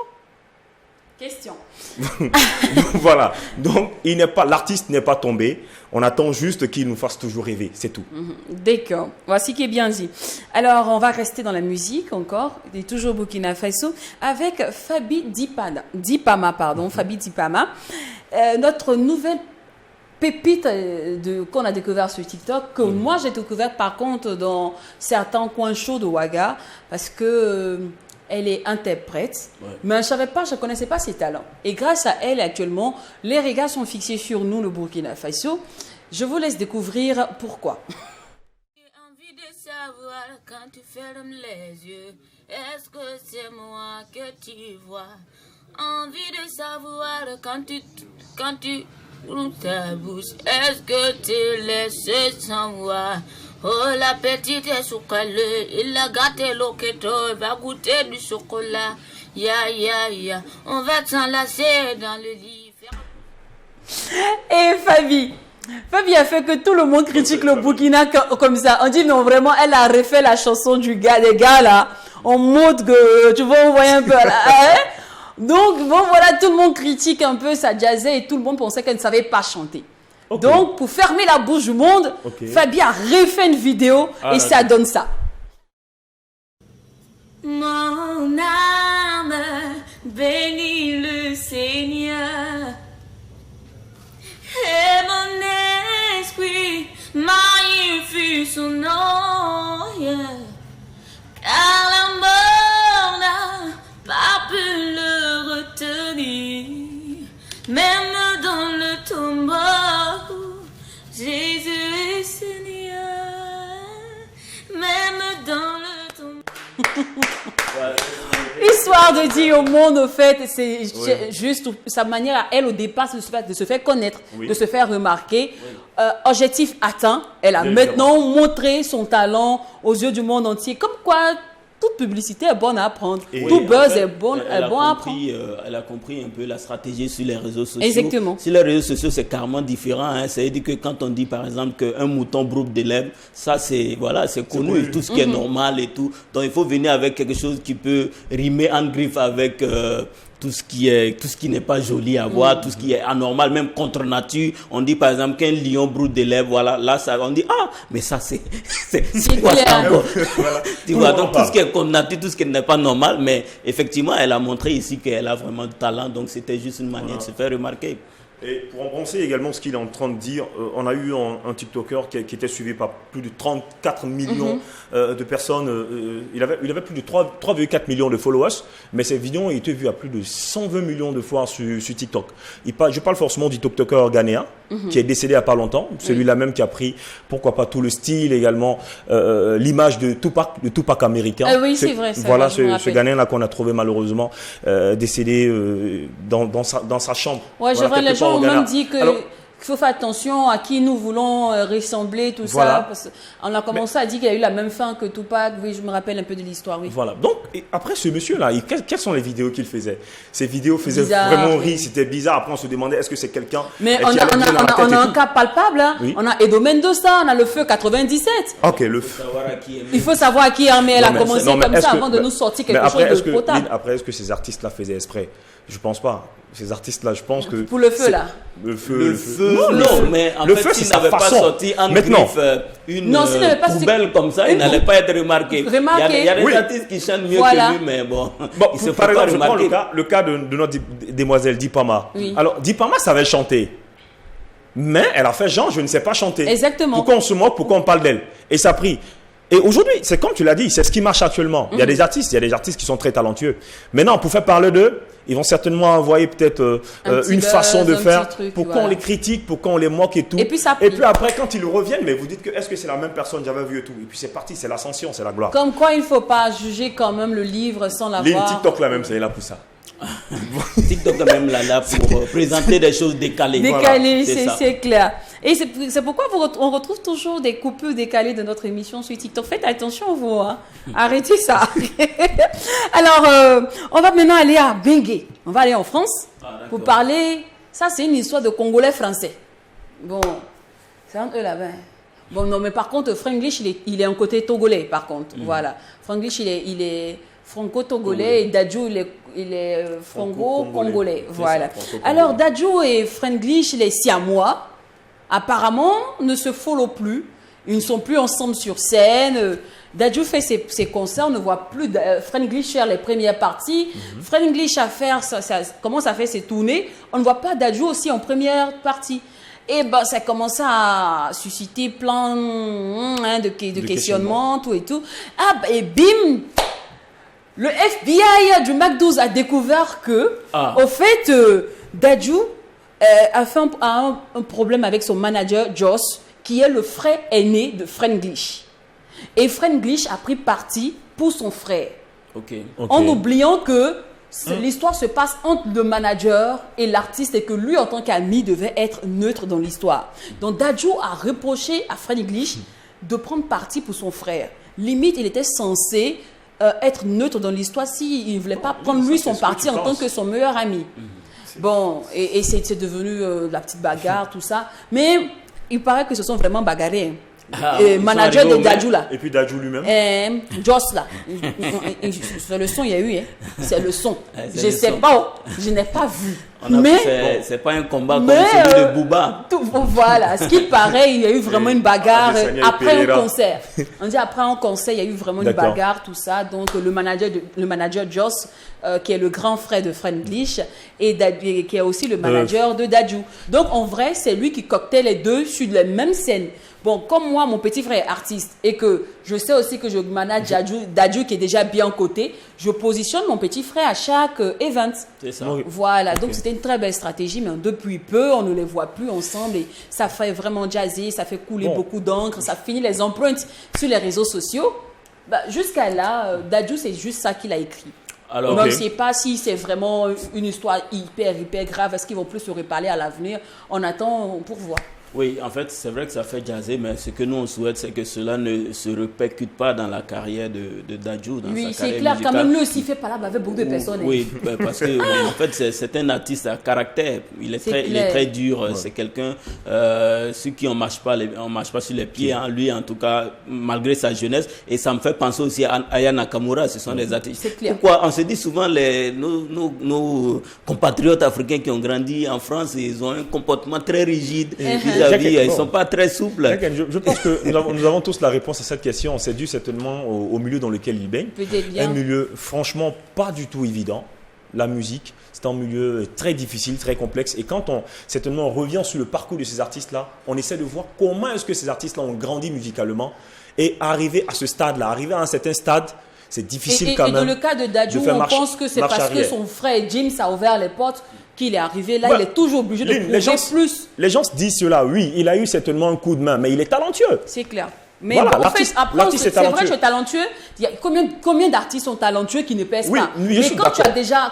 Question. Voilà. Donc, l'artiste n'est pas tombé. On attend juste qu'il nous fasse toujours rêver. C'est tout. D'accord. Voici qui est bien dit. Alors, on va rester dans la musique encore. Il est toujours Burkina Faso avec Fabi Dipama. Fabi Dipama. Notre nouvelle pépite qu'on a découvert sur TikTok, que moi j'ai découvert par contre dans certains coins chauds de Ouaga, parce que... elle est interprète, mais je ne connaissais pas ses talents. Et grâce à elle, actuellement, les regards sont fixés sur nous, le Burkina Faso. Je vous laisse découvrir pourquoi. J'ai envie de savoir quand tu fermes les yeux, Est-ce que c'est moi que tu vois? Envie de savoir quand tu ouvres ta bouche. Est-ce que tu laisses savoir? Oh, la petite est sucrée, il a gâté l'oqueto, il va goûter du chocolat. Ya, on va s'enlacer dans le lit. Et Fabi a fait que tout le monde critique le Burkina comme ça. On dit non, vraiment, elle a refait la chanson des gars là. On montre que, tu vois, on voit un peu là. Hein? Donc, bon, voilà, tout le monde critique un peu sa jazzée et tout le monde pensait qu'elle ne savait pas chanter. Okay. Donc, pour fermer la bouche du monde, Fabi a refait une vidéo et ça donne ça. Mon âme bénit le Seigneur et mon esprit magnifie son nom, car la mort n'a pas pu le retenir, même dans le tombeau, Jésus est Seigneur, même dans le tombeau. Histoire de dire au monde, au fait, c'est juste sa manière à elle au départ de se faire connaître, de se faire remarquer. Objectif atteint, elle a maintenant montré son talent aux yeux du monde entier. Comme quoi, toute publicité est bonne à apprendre. Tout buzz est bon à apprendre. Elle a compris un peu la stratégie sur les réseaux sociaux. Exactement. Sur les réseaux sociaux, c'est carrément différent. Hein. C'est-à-dire que quand on dit, par exemple, qu'un mouton broupe des lèvres, ça, c'est connu. Tout ce qui est normal et tout. Donc, il faut venir avec quelque chose qui peut rimer en griffe avec... tout ce qui n'est pas joli à voir, tout ce qui est anormal, même contre nature. On dit par exemple qu'un lion broute des lèvres, voilà, là ça, on dit mais ça c'est quoi ça encore? Tu vois, donc tout ce qui est contre nature, tout ce qui n'est pas normal, mais effectivement elle a montré ici qu'elle a vraiment du talent, donc c'était juste une manière de se faire remarquer. Et pour en penser également ce qu'il est en train de dire, on a eu un TikToker qui était suivi par plus de 34 millions de personnes. Il avait plus de 3,4 millions de followers, mais ses vidéos ont été vues à plus de 120 millions de fois sur TikTok. Je parle forcément du TikToker ghanéen, qui est décédé il n'y a pas longtemps. Celui-là même qui a pris, pourquoi pas, tout le style également, l'image de Tupac américain. Oui, c'est vrai. Voilà, ce Ghanéen-là qu'on a trouvé malheureusement décédé dans sa chambre. Ouais, voilà, les gens ont même dit qu'il faut faire attention à qui nous voulons ressembler, tout ça. Parce qu'on a commencé à dire qu'il a eu la même fin que Tupac. Oui, je me rappelle un peu de l'histoire. Oui. Voilà. Donc, après, ce monsieur-là, quelles sont les vidéos qu'il faisait? Ces vidéos faisaient vraiment rire, c'était bizarre. Après, on se demandait, est-ce que c'est quelqu'un... Mais on a un cas palpable. Hein. Oui. On a Edo Mendoza, on a le feu 97. Ok, le feu. Il faut savoir à qui mais elle a commencé comme ça avant de nous sortir quelque chose de potable. Après, est-ce que ces artistes-là faisaient exprès? Je pense pas. Ces artistes-là, je pense que... Pour le feu, là. Le feu, non, mais en fait, s'il n'avait pas sorti en griffe une poubelle comme ça, il n'allait pas être remarqué. Il y a des artistes qui chantent mieux que lui, mais bon, il se fait pas remarquer. Par exemple, je prends le cas de notre demoiselle Dipama. Oui. Alors, Dipama savait chanter. Mais elle a fait genre, je ne sais pas chanter. Exactement. Pourquoi on se moque, pourquoi on parle d'elle? Et ça a pris... Et aujourd'hui, c'est comme tu l'as dit, c'est ce qui marche actuellement. Il y a des artistes qui sont très talentueux. Maintenant, pour faire parler d'eux, ils vont certainement envoyer peut-être une façon de faire pour qu'on les critique, pour qu'on les moque et tout. Et puis après, quand ils reviennent, mais vous dites que est-ce que c'est la même personne que j'avais vu et tout. Et puis c'est parti, c'est l'ascension, c'est la gloire. Comme quoi, il ne faut pas juger quand même le livre sans l'avoir. TikTok là même, c'est là pour ça. TikTok quand même là pour présenter des choses décalées. Décalées, voilà, c'est clair. Et c'est pourquoi on retrouve toujours des coupures décalées de notre émission sur TikTok. Faites attention, vous. Hein. Arrêtez ça. Alors, on va maintenant aller à Bengué. On va aller en France pour parler. Ça, c'est une histoire de Congolais français. Bon, c'est entre eux là-bas. Bon, non, mais par contre, Franglish, il est un côté togolais, par contre. Voilà. Franglish, il est franco-togolais et Dadju, il est franco-congolais. Voilà. Alors, Dadju et Franglish, les Siamois, apparemment, ne se follow plus. Ils ne sont plus ensemble sur scène. Dadju fait ses concerts, on ne voit plus Franglish faire les premières parties. Franglish commence à faire ses tournées. On ne voit pas Dadju aussi en première partie. Et ben, ça commence à susciter plein de questionnements, tout et tout. Et bim, le FBI du MAC12 a découvert que, au fait, Dadju a fait un problème avec son manager, Joss, qui est le frère aîné de Franglish. Et Franglish a pris parti pour son frère. En oubliant que l'histoire se passe entre le manager et l'artiste et que lui, en tant qu'ami, devait être neutre dans l'histoire. Donc Dadju a reproché à Fred English de prendre parti pour son frère. Limite, il était censé être neutre dans l'histoire s'il ne voulait pas prendre lui son parti en tant que son meilleur ami. Bon, et c'est devenu la petite bagarre, tout ça. Mais il paraît que ce sont vraiment bagarrés. Manager de Dadju là. Et puis Dadju lui-même. Joss là. C'est le son, il y a eu. C'est le son. Je ne sais pas. Je n'ai pas vu. Mais c'est pas un combat comme celui de Booba. Voilà. Ce qui paraît, il y a eu vraiment une bagarre après un concert. On dit après un concert, il y a eu vraiment une bagarre, tout ça. Donc le manager Joss, qui est le grand frère de Fred English, et qui est aussi le manager de Dadju. Donc en vrai, c'est lui qui coctait les deux sur la même scène. Bon, comme moi, mon petit frère est artiste et que je sais aussi que je manage Dadju qui est déjà bien coté, je positionne mon petit frère à chaque event. C'est ça. Voilà, donc c'était une très belle stratégie, mais depuis peu, on ne les voit plus ensemble et ça fait vraiment jazzer, ça fait couler beaucoup d'encre, ça finit les empreintes sur les réseaux sociaux. Jusqu'à là, Dadju, c'est juste ça qu'il a écrit. Alors, on ne sait pas si c'est vraiment une histoire hyper grave, est-ce qu'ils vont plus se reparler à l'avenir? On attend pour voir. Oui, en fait, c'est vrai que ça fait jazzer, mais ce que nous on souhaite, c'est que cela ne se répercute pas dans la carrière de Dadju. Oui, c'est clair, quand même, lui aussi, il fait pas là avec beaucoup de personnes. Oui, parce que en fait, c'est un artiste à caractère. Il est très dur. Ouais. C'est quelqu'un, ceux qui on marche pas sur les pieds. Hein, lui, en tout cas, malgré sa jeunesse. Et ça me fait penser aussi à Aya Nakamura. Ce sont des artistes. C'est clair. Pourquoi on se dit souvent nos compatriotes africains qui ont grandi en France, ils ont un comportement très rigide. Ils ne sont pas très souples. Je pense que nous avons tous la réponse à cette question. C'est dû certainement au milieu dans lequel il baigne. Un milieu franchement pas du tout évident. La musique, c'est un milieu très difficile, très complexe. Et quand on revient sur le parcours de ces artistes-là, on essaie de voir comment est-ce que ces artistes-là ont grandi musicalement et arrivé à ce stade-là, arrivé à un certain stade. C'est difficile quand même. Et dans le cas de Dadju, on pense que c'est parce que son frère James a ouvert les portes qu'il est arrivé là, il est toujours obligé de prouver plus. Les gens se disent cela, oui, il a eu certainement un coup de main, mais il est talentueux. C'est clair. Mais voilà, bon, c'est vrai que je suis talentueux. Il y a combien d'artistes sont talentueux qui ne pèsent pas? Mais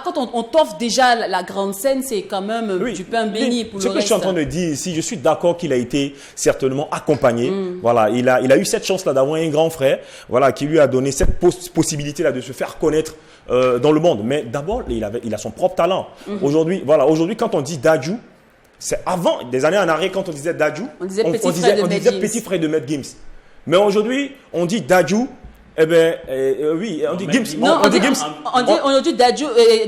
quand on t'offre déjà la grande scène, c'est quand même du pain béni pour le reste. Ce que je suis en train de dire ici, je suis d'accord qu'il a été certainement accompagné. Voilà, il a eu cette chance-là d'avoir un grand frère, voilà, qui lui a donné cette possibilité-là de se faire connaître dans le monde. Mais d'abord, il a son propre talent. Aujourd'hui, quand on dit Dadju, c'est avant, des années en arrière, quand on disait Dadju, on disait petit frère de Matt Gims. Mais aujourd'hui, on dit Dadju, oui, on dit Gims. Non, on dit Gims. On dit Dadju,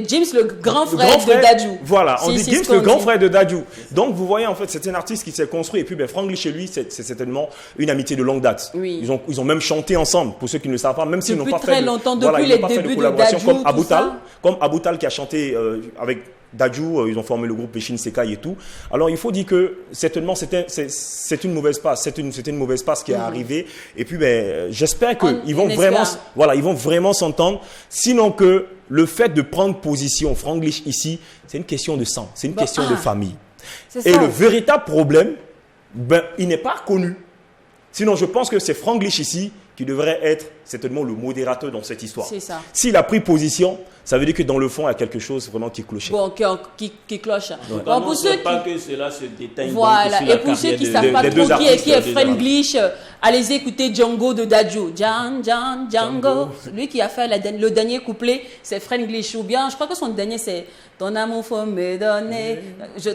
James, le grand frère de Dadju. Voilà, on dit Gims, le grand frère de Dadju. Donc, vous voyez, en fait, c'est un artiste qui s'est construit. Et puis, Frank Lee, chez lui, c'est certainement une amitié de longue date. Oui. Ils ont même chanté ensemble, pour ceux qui ne le savent pas, même s'ils n'ont pas fait très longtemps, depuis les débuts de Dadju, comme Aboutal, qui a chanté avec Dadju, ils ont formé le groupe Peshin Sekai et tout. Alors, il faut dire que certainement, c'est une mauvaise passe. C'était une mauvaise passe qui est arrivée. Et puis, j'espère qu'ils vont vraiment s'entendre. Sinon que le fait de prendre position, Frank Lee ici, c'est une question de sang, c'est une question de famille. Et le véritable problème, il n'est pas connu. Sinon, je pense que c'est Frank Lee ici qui devrait être certainement le modérateur dans cette histoire. C'est ça. S'il a pris position, ça veut dire que dans le fond, il y a quelque chose vraiment qui cloche. Bon, qui cloche. Ouais. Bon, pour ceux pas que cela se détaille. Voilà. Et pour ceux qui ne savent pas trop qui est Fred English, allez écouter Django de Dadju. Django. Lui qui a fait le dernier couplet, c'est Fred English. Ou bien, je crois que son dernier, c'est ton amour faut me donner,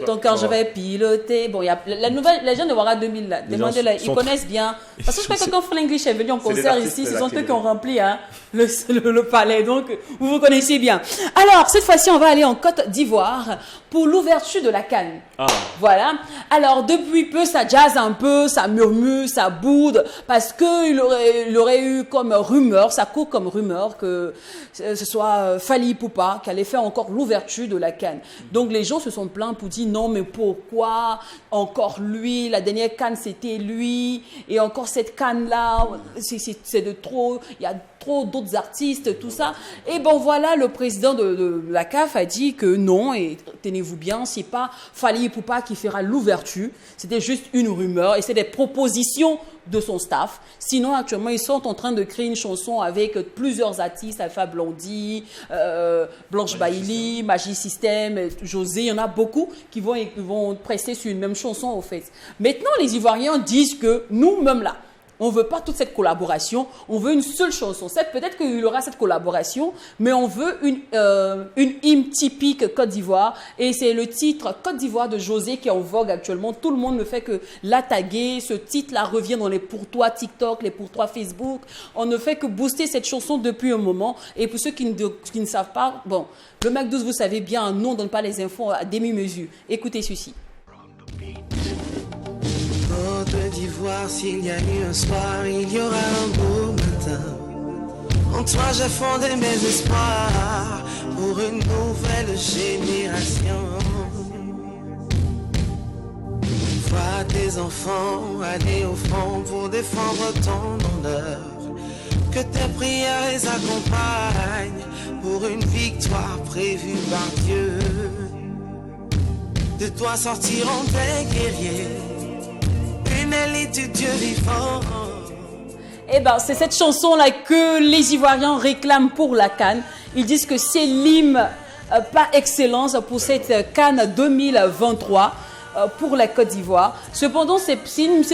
ton cœur je vais piloter. Bon, il y a les gens de Wara 2000 là, demandez-leur, ils connaissent bien. Parce que je crois que quand Fred English est venu en concert ici, ce sont eux qui ont rempli le palais. Donc, vous connaissez bien. Alors, cette fois-ci, on va aller en Côte d'Ivoire pour l'ouverture de la CAN. Voilà. Alors, depuis peu, ça jazz un peu, ça murmure, ça boude, parce qu'il aurait eu comme rumeur, ça court comme rumeur que ce soit Fally Ipupa qui allait faire encore l'ouverture de la CAN. Donc, les gens se sont plaints pour dire non, mais pourquoi encore lui? La dernière CAN, c'était lui. Et encore cette CAN-là, c'est de trop, il y a trop d'autres artistes, tout ça. Et bon, voilà, le président de la CAF a dit que non, et tenez-vous bien, c'est pas Fally Ipupa qui fera l'ouverture, c'était juste une rumeur, et c'est des propositions de son staff. Sinon, actuellement, ils sont en train de créer une chanson avec plusieurs artistes, Alpha Blondy, Blanche Bailey, Magic System, José, il y en a beaucoup qui vont prester sur une même chanson, au fait. Maintenant, les Ivoiriens disent que nous-mêmes là, on ne veut pas toute cette collaboration, on veut une seule chanson. Peut-être qu'il y aura cette collaboration, mais on veut une hymne typique Côte d'Ivoire. Et c'est le titre Côte d'Ivoire de José qui est en vogue actuellement. Tout le monde ne fait que la taguer. Ce titre-là revient dans les pour toi TikTok, les pour toi Facebook. On ne fait que booster cette chanson depuis un moment. Et pour ceux qui ne savent pas, bon, le Mac 12, vous savez bien, nous on ne donne pas les infos à demi-mesure. Écoutez ceci. Côte d'Ivoire, s'il y a eu un soir, il y aura un beau matin. En toi j'ai fondé mes espoirs pour une nouvelle génération. Vois tes enfants aller au front pour défendre ton honneur. Que tes prières les accompagnent pour une victoire prévue par Dieu. De toi sortiront des guerriers, une élite du Dieu vivant. Eh ben, c'est cette chanson-là que les Ivoiriens réclament pour la CAN. Ils disent que c'est l'hymne par excellence pour cette CAN 2023 pour la Côte d'Ivoire. Cependant, c'est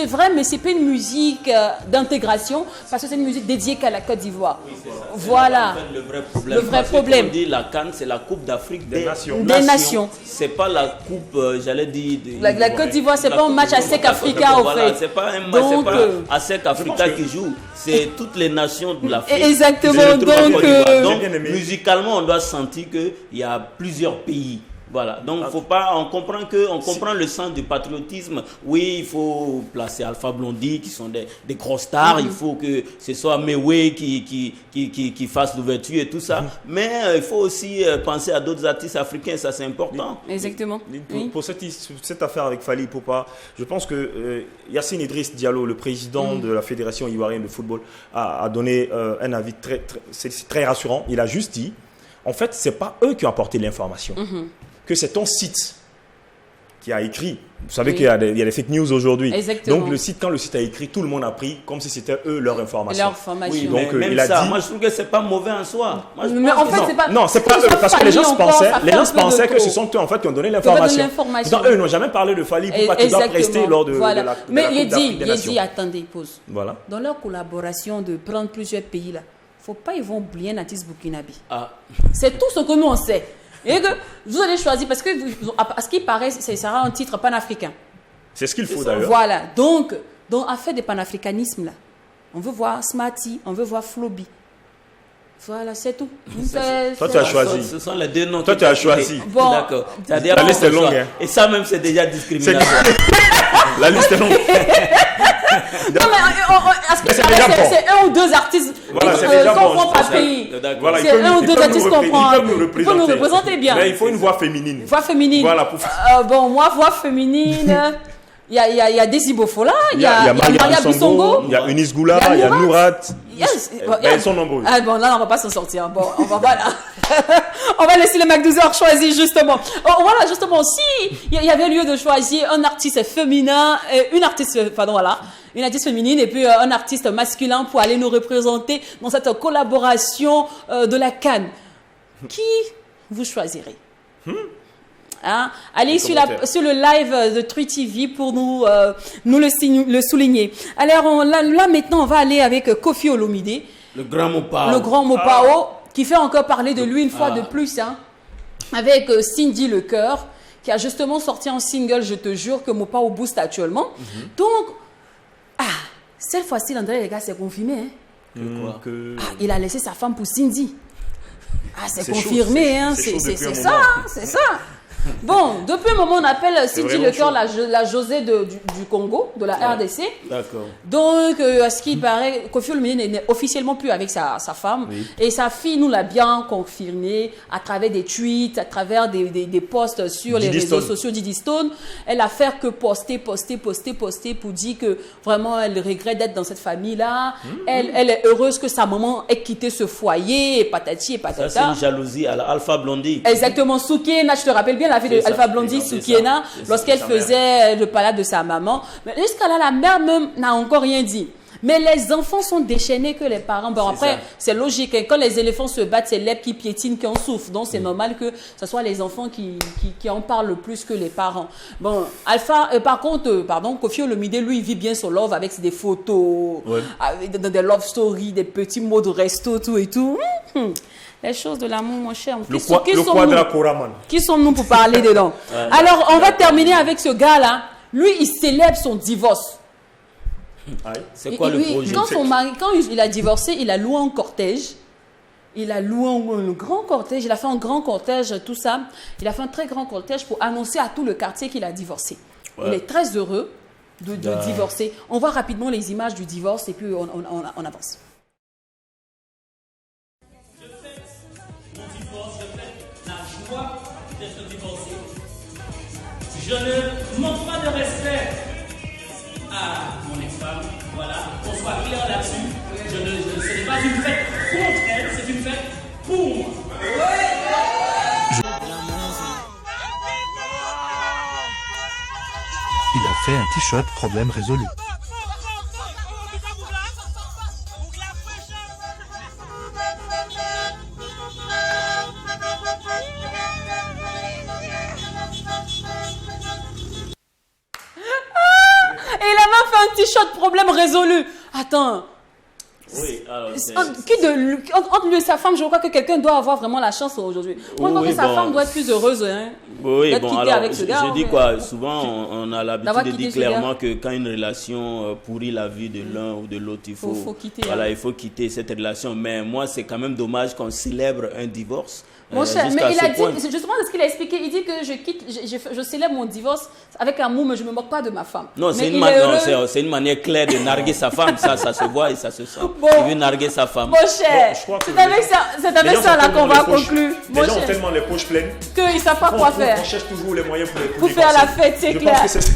vrai, mais c'est pas une musique d'intégration parce que c'est une musique dédiée qu'à la Côte d'Ivoire. Oui, voilà. En fait, le vrai problème. On dit la CAN, c'est la Coupe d'Afrique des Nations. C'est pas la coupe, j'allais dire. La Côte d'Ivoire, c'est pas un match à SEC Africa, au fait. C'est pas un match, c'est pas à SEC Africa qui joue. C'est toutes les nations de l'Afrique. Exactement. Donc, musicalement, on doit sentir qu'il y a plusieurs pays. Voilà, donc faut pas, on comprend le sens du patriotisme. Oui, il faut placer Alpha Blondy qui sont des grosses stars. Il faut que ce soit Mewé qui fasse l'ouverture et tout ça. Mais il faut aussi penser à d'autres artistes africains, ça c'est important. Exactement. Pour cette affaire avec Fally Ipupa, je pense que Yacine Idriss Diallo, le président de la Fédération ivoirienne de football, a donné un avis très rassurant. Il a juste dit, en fait, c'est pas eux qui ont apporté l'information. Que c'est ton site qui a écrit. Vous savez qu'il y a des fake news aujourd'hui. Exactement. Donc quand le site a écrit, tout le monde a pris comme si c'était eux leur information. Oui, donc même il a ça, dit. moi je trouve que c'est pas mauvais en soi. Moi, mais en fait, c'est pas. Non, c'est pas eux, parce que les gens pensaient que ce sont eux en fait qui ont donné l'information. Donc eux n'ont jamais parlé de Fally Ipupa qui doit rester lors de la Coupe d'Afrique des Nations. Il dit, attendez, pause. Voilà. Dans leur collaboration de prendre plusieurs pays là, faut pas ils vont oublier un artiste burkinabé. C'est tout ce que nous on sait. Et que vous allez choisir, parce qu'il paraît, ça sera un titre panafricain. C'est ce qu'il faut d'ailleurs. Voilà, donc affaire de panafricanisme là, on veut voir Smarty, on veut voir Floby. Voilà, c'est tout. Toi, tu as choisi. Ce sont les deux noms. Toi, tu as choisi. Bon, d'accord. La liste est longue. Hein. Et ça même, c'est déjà discriminatoire. La liste est longue. Non, mais c'est un ou deux artistes qu'on prend par pays. Voilà, c'est un ou deux artistes qu'on prend. Il faut nous représenter bien. Mais il faut une voix féminine. Voix féminine. Voilà. Bon, moi, voix féminine. Il y a Desi Bofola, il y a Maria Bissongo, il y a Eunice Goula, il y a Nourat. Ils sont nombreux. Ah bon, là, on va pas s'en sortir. Bon, on va laisser les Mac 12h choisir, justement. Voilà, justement, si il y avait lieu de choisir un artiste féminin, une artiste féminine et puis un artiste masculin pour aller nous représenter dans cette collaboration de la CAN, qui vous choisirez? Hein? Allez sur le live de True TV pour nous le souligner. Alors là maintenant on va aller avec Koffi Olomide, le grand Mopao, qui fait encore parler de lui une fois de plus, hein, avec Cindy Le Cœur, qui a justement sorti un single, je te jure, que Mopao booste actuellement. Donc cette fois-ci l'André les gars c'est confirmé, hein. Il a laissé sa femme pour Cindy. C'est confirmé, hein. C'est ça, c'est ça. Bon, depuis un moment, on appelle Cindy vraiment Lecœur chaud. la José du Congo, de la RDC. D'accord. Donc, à ce qui paraît, Koffi Olomide n'est officiellement plus avec sa femme. Oui. Et sa fille nous l'a bien confirmé à travers des tweets, à travers des posts sur les Diddy réseaux Stone. sociaux Diddy Stone. Elle a fait que poster pour dire que vraiment elle regrette d'être dans cette famille-là. Elle est heureuse que sa maman ait quitté ce foyer, et patati et Ça, patata. c'est une jalousie à la Alpha Blondie. Exactement, Soukiena, je te rappelle bien la fille de C'est ça, Alpha Blondie, c'est ça, Soukiena, c'est ça, lorsqu'elle sa mère. faisait le palade de sa maman. Mais jusqu'à là, la mère même n'a encore rien dit. Mais les enfants sont déchaînés que les parents. Bon, C'est après, ça. c'est logique. Quand les éléphants se battent, c'est l'herbe qui piétine qui en souffre. Donc, c'est normal que ce soit les enfants qui en parlent plus que les parents. Bon, par contre, Koffi Olomide, lui, il vit bien son love avec des photos, Ouais. dans des love stories, des petits mots de resto, tout et tout. Les choses de l'amour, mon cher. Le Qui sommes-nous? Quadra Koraman. Qui sommes-nous pour parler dedans? Alors, on va terminer avec ce gars-là. Lui, il célèbre son divorce. C'est quoi le Lui, projet? quand son mari, quand il a divorcé, il a loué un cortège. Il a loué un grand cortège. Il a fait un grand cortège, tout ça. Il a fait un très grand cortège pour annoncer à tout le quartier qu'il a divorcé. Ouais. Il est très heureux de divorcer. On voit rapidement les images du divorce et puis on avance. Je ne manque pas de respect à mon ex-femme, voilà, qu'on soit clair là-dessus. Ce n'est pas une fête contre elle, c'est une fête pour moi. Il a fait un t-shirt problème résolu. Et il a même fait un t-shirt problème résolu. Attends. Oui, alors, Entre lui et sa femme, je crois que quelqu'un doit avoir vraiment la chance aujourd'hui. Moi, je crois que sa femme doit être plus heureuse. Hein, oui, d'être bon, quittée alors, avec ce gars. je dis quoi, souvent on a D'avoir l'habitude de quitté dire ce gars. clairement que quand une relation pourrit la vie de l'un ou de l'autre, il faut quitter, voilà, hein. il faut quitter cette relation. Mais moi, c'est quand même dommage qu'on célèbre un divorce. Mon cher, jusqu'à mais il ce a dit, point. c'est justement ce qu'il a expliqué. Il dit que je célèbre mon divorce avec amour, mais je ne me moque pas de ma femme. Non, Mais c'est il est heureux. une manière claire de narguer sa femme. Ça se voit et ça se sent. Bon. Il veut narguer sa femme. Mon cher, je crois que c'est avec ça là qu'on va conclure. Les Mon gens ont cher, tellement les poches pleines. qu'ils ne savent pas quoi faire. On cherche toujours les moyens Pour faire la fête, c'est Je clair. pense que c'est-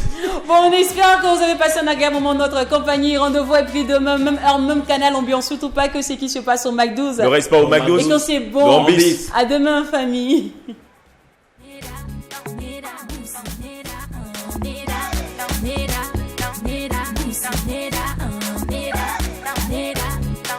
Bon, on espère que vous avez passé un agréable moment de notre compagnie. Rendez-vous et puis demain, même heure, même canal. N'oublions surtout pas que ce qui se passe au McDo. Ne reste pas au McDo. Et quand c'est bon, Bon bis. à demain, famille.